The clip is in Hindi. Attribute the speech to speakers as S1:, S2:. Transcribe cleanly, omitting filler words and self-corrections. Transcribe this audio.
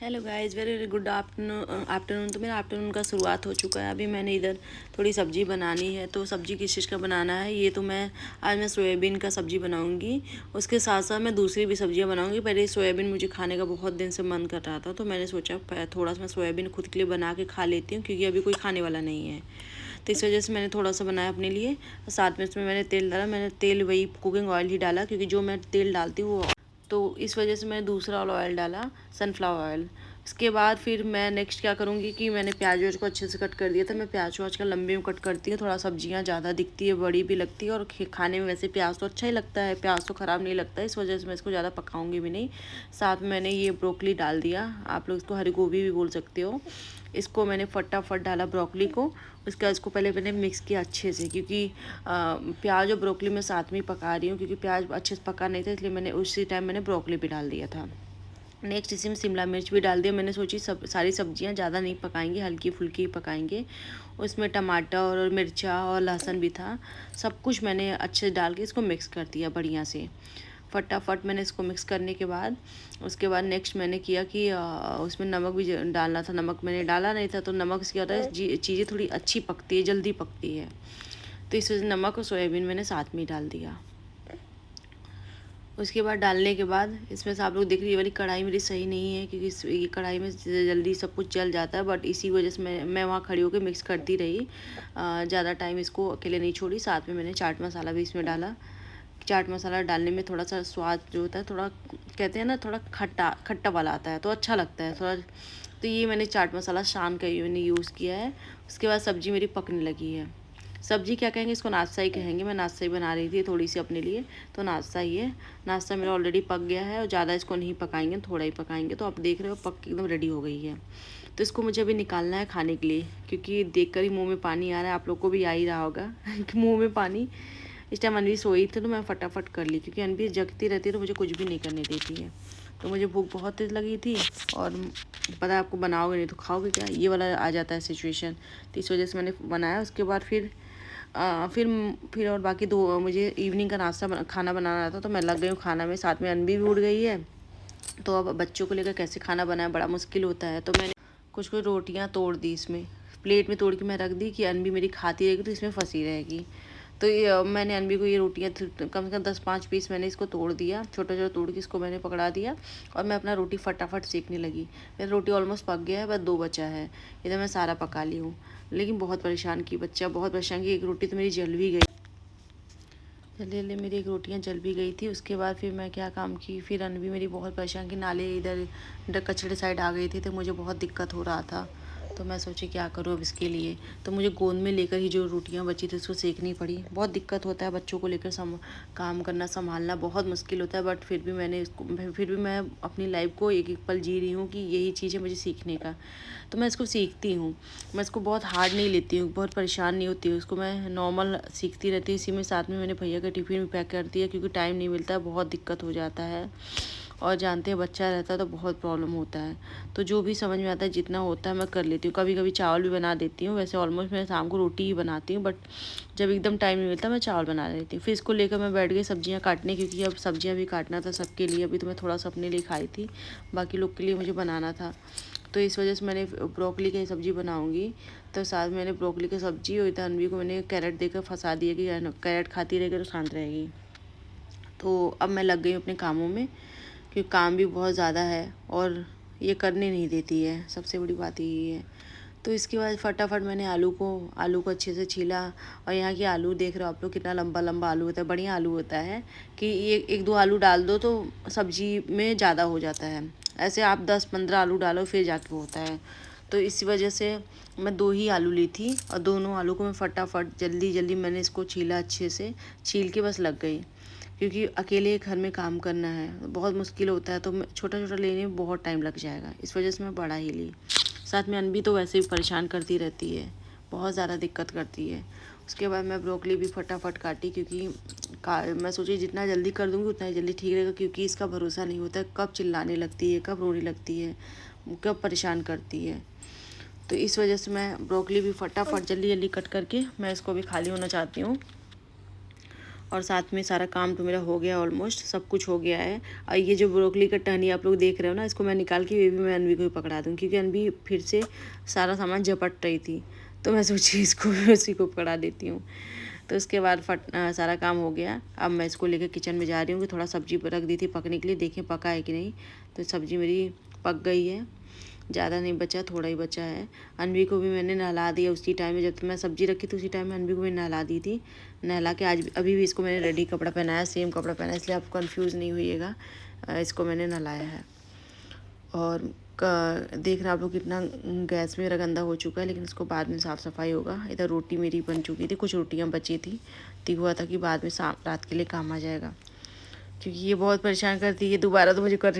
S1: Hello guys, very very good afternoon. तो मेरा आफ्टरनून का शुरुआत हो चुका है। अभी मैंने इधर थोड़ी सब्ज़ी बनानी है। तो सब्ज़ी किस चीज़ का बनाना है ये तो आज मैं सोयाबीन का सब्ज़ी बनाऊंगी। उसके साथ साथ मैं दूसरी भी सब्जियां बनाऊंगी। पहले सोयाबीन मुझे खाने का बहुत दिन से मन कर रहा था, तो मैंने सोचा थोड़ा सा मैं सोयाबीन खुद के लिए बना के खा लेती हूँ, क्योंकि अभी कोई खाने वाला नहीं है। तो इस वजह से मैंने थोड़ा सा बनाया अपने लिए। साथ में इसमें मैंने तेल डाला। मैंने तेल वही कुकिंग ऑयल ही डाला, क्योंकि जो मैं तेल डालती हूँ वो, तो इस वजह से मैंने दूसरा वाला ऑयल डाला, सनफ्लावर ऑयल। इसके बाद फिर मैं नेक्स्ट क्या करूँगी कि मैंने प्याज व्याज को अच्छे से कट कर दिया था। मैं प्याज को आजकल लंबे में कट करती हूँ, थोड़ा सब्जियाँ ज़्यादा दिखती है, बड़ी भी लगती है, और खाने में वैसे प्याज तो अच्छा ही लगता है, प्याज तो ख़राब नहीं लगता है। इस वजह से मैं इसको ज़्यादा पकाऊंगी भी नहीं। साथ में मैंने ये ब्रोकली डाल दिया, आप लोग इसको हरी गोभी भी बोल सकते हो। इसको मैंने फटाफट डाला ब्रोकली को। उसके बाद इसको पहले मैंने मिक्स किया अच्छे से, क्योंकि प्याज और ब्रोकली मैं साथ में ही पका रही हूँ, क्योंकि प्याज अच्छे से पका नहीं था, इसलिए मैंने उसी टाइम मैंने ब्रोकली भी डाल दिया था। नेक्स्ट इसी में शिमला मिर्च भी डाल दिया। मैंने सोची सारी सब्जियां ज़्यादा नहीं पकाएंगे, हल्की फुल्की ही पकाएंगे। उसमें टमाटर और मिर्चा और लहसुन भी था। सब कुछ मैंने अच्छे से डाल के इसको मिक्स कर दिया बढ़िया से। फटाफट मैंने इसको मिक्स करने के बाद उसके बाद नेक्स्ट मैंने किया कि उसमें नमक भी डालना था। नमक मैंने डाला नहीं था, तो नमक से क्या होता है, चीज़ें थोड़ी अच्छी पकती है, जल्दी पकती है। तो इस वजह से नमक और सोयाबीन मैंने साथ में ही डाल दिया। उसके बाद डालने के बाद इसमें से आप लोग देख रहे, ये वाली कढ़ाई मेरी सही नहीं है, क्योंकि ये कढ़ाई में जल्दी सब कुछ जल जाता है। बट इसी वजह से मैं वहाँ खड़ी होकर मिक्स करती रही, ज़्यादा टाइम इसको अकेले नहीं छोड़ी। साथ में मैंने चाट मसाला भी इसमें डाला। चाट मसाला डालने में थोड़ा सा स्वाद जो होता है, थोड़ा कहते हैं ना, थोड़ा खट्टा खट्टा वाला आता है, तो अच्छा लगता है थोड़ा। तो ये मैंने चाट मसाला शान का मैंने यूज़ किया है। उसके बाद सब्ज़ी मेरी पकने लगी है। सब्ज़ी क्या कहेंगे, इसको नाश्ता ही कहेंगे। मैं नाश्ता ही बना रही थी थोड़ी सी अपने लिए, तो नाश्ता ही है। नाश्ता मेरा ऑलरेडी पक गया है, और ज़्यादा इसको नहीं पकाएंगे, थोड़ा ही पकाएंगे। तो आप देख रहे हो पक के एकदम रेडी हो गई है। तो इसको मुझे अभी निकालना है खाने के लिए, क्योंकि देखकर ही मुंह में पानी आ रहा है। आप लोग को भी आ ही रहा होगा कि मुंह में पानी। इस टाइम अनवी सोई थी, तो मैं फटाफट कर ली, क्योंकि अनवी जगती रहती है तो मुझे कुछ भी नहीं करने देती है। तो मुझे भूख बहुत तेज़ लगी थी, और पता है आपको, बनाओगे नहीं तो खाओगे क्या, ये वाला आ जाता है सिचुएशन। तो इस वजह से मैंने बनाया। उसके बाद फिर और बाकी दो मुझे इवनिंग का खाना बनाना था, तो मैं लग गई हूँ खाना में। साथ में अनवी भी उड़ गई है। तो अब बच्चों को लेकर कैसे खाना बनाए, बड़ा मुश्किल होता है। तो मैंने कुछ कुछ रोटियाँ तोड़ दी, इसमें प्लेट में तोड़ के मैं रख दी कि अनवी मेरी खाती रहेगी तो इसमें फंसी रहेगी। तो मैंने अनवी को ये रोटियाँ कम से कम 10-5 पीस मैंने इसको तोड़ दिया, छोटा छोटा तोड़ के इसको मैंने पकड़ा दिया। और मैं अपना रोटी फटाफट सेकने लगी। मेरा रोटी ऑलमोस्ट पक गया है, बस 2 बचा है। इधर मैं सारा पका ली हूँ, लेकिन बहुत परेशान की, बच्चा बहुत परेशान की। एक रोटी तो मेरी जल भी गई, जल्दी जल्दी मेरी एक रोटियां जल भी गई थी। उसके बाद फिर मैं क्या काम की, फिर अनवी मेरी बहुत परेशान की। नाले इधर कचड़े साइड आ गई थी, तो मुझे बहुत दिक्कत हो रहा था। तो मैं सोची क्या करूँ अब इसके लिए। तो मुझे गोंद में लेकर ही जो रोटियां बची थी उसको सेकनी पड़ी। बहुत दिक्कत होता है बच्चों को लेकर, काम करना संभालना बहुत मुश्किल होता है। बट फिर भी मैं अपनी लाइफ को एक एक पल जी रही हूँ, कि यही चीज़ है मुझे सीखने का। तो मैं इसको सीखती हूँ। मैं इसको बहुत हार्ड नहीं लेती हूँ, बहुत परेशान नहीं होती हूँ। उसको मैं नॉर्मल सीखती रहती हूँ। इसी में साथ में मैंने भैया का टिफ़िन भी पैक कर दिया, क्योंकि टाइम नहीं मिलता है, बहुत दिक्कत हो जाता है। और जानते हैं बच्चा रहता है तो बहुत प्रॉब्लम होता है। तो जो भी समझ में आता है, जितना होता है मैं कर लेती हूँ। कभी कभी चावल भी बना देती हूँ। वैसे ऑलमोस्ट मैं शाम को रोटी ही बनाती हूँ, बट जब एकदम टाइम नहीं मिलता मैं चावल बना लेती हूँ। फिर इसको लेकर मैं बैठ गई सब्जियाँ काटने, क्योंकि अब सब्जियाँ भी काटना था सबके लिए। अभी तो मैं थोड़ा सा अपने लिए खाई थी, बाकी लोग के लिए मुझे बनाना था। तो इस वजह से मैंने ब्रोकली की सब्ज़ी बनाऊंगी। तो साथ में मैंने ब्रोकली की सब्ज़ी, और इधर अनवी को मैंने कैरेट देकर फंसा दिया कि कैरेट खाती रहेगी तो शांत रहेगी। तो अब मैं लग गई हूँ अपने कामों में, क्योंकि काम भी बहुत ज़्यादा है, और ये करने नहीं देती है, सबसे बड़ी बात यही है। तो इसके बाद फटाफट मैंने आलू को अच्छे से छीला। और यहाँ की आलू देख रहे हो आप लोग, कितना लंबा लंबा आलू होता है, बढ़िया आलू होता है, कि ये 1-2 आलू डाल दो तो सब्जी में ज़्यादा हो जाता है। ऐसे आप 10-15 आलू डालो फिर जाके होता है। तो इसी वजह से मैं 2 ही आलू ली थी, और दोनों आलू को मैं फटाफट जल्दी जल्दी मैंने इसको छीला, अच्छे से छील के बस लग गई। क्योंकि अकेले घर में काम करना है बहुत मुश्किल होता है, तो छोटा छोटा लेने में बहुत टाइम लग जाएगा। इस वजह से मैं बड़ा ही ली। साथ में अनभी तो वैसे भी परेशान करती रहती है, बहुत ज़्यादा दिक्कत करती है। उसके बाद मैं ब्रोकली भी फटाफट काटी, क्योंकि मैं सोची जितना जल्दी कर दूँगी उतना ही जल्दी ठीक रहेगा, क्योंकि इसका भरोसा नहीं होता है, कब चिल्लाने लगती है, कब रोने लगती है, कब परेशान करती है। तो इस वजह से मैं ब्रोकली भी फटाफट जल्दी जल्दी कट करके मैं इसको भी खाली होना चाहती हूँ। और साथ में सारा काम तो मेरा हो गया, ऑलमोस्ट सब कुछ हो गया है। और ये जो ब्रोकली का टहनी आप लोग देख रहे हो ना, इसको मैं निकाल के ये भी मैं अनवी को ही पकड़ा दूँ, क्योंकि अनवी फिर से सारा सामान झपट रही थी, तो मैं सोची इसको भी उसी को पकड़ा देती हूँ। तो उसके बाद सारा काम हो गया। अब मैं इसको लेकर किचन में जा रही हूँ कि थोड़ा सब्जी रख दी थी पकने के लिए, देखें पका है कि नहीं। तो सब्जी मेरी पक गई है, ज़्यादा नहीं बचा, थोड़ा ही बचा है। अनवी को भी मैंने नहला दिया उसी टाइम में, जब मैं सब्जी रखी थी उसी टाइम में अनवी को भी नहला दी थी। नहला के आज अभी भी इसको मैंने रेडी कपड़ा पहनाया, सेम कपड़ा पहना, इसलिए आप कंफ्यूज नहीं होइएगा। इसको मैंने नहलाया है। और देख रहे आप लोग कितना गैस मेरा गंदा हो चुका है, लेकिन इसको बाद में साफ़ सफाई होगा। इधर रोटी मेरी बन चुकी थी, कुछ रोटियां बची थी, तो हुआ था कि बाद में रात के लिए काम आ जाएगा, क्योंकि ये बहुत परेशान करती है। दोबारा तो मुझे कर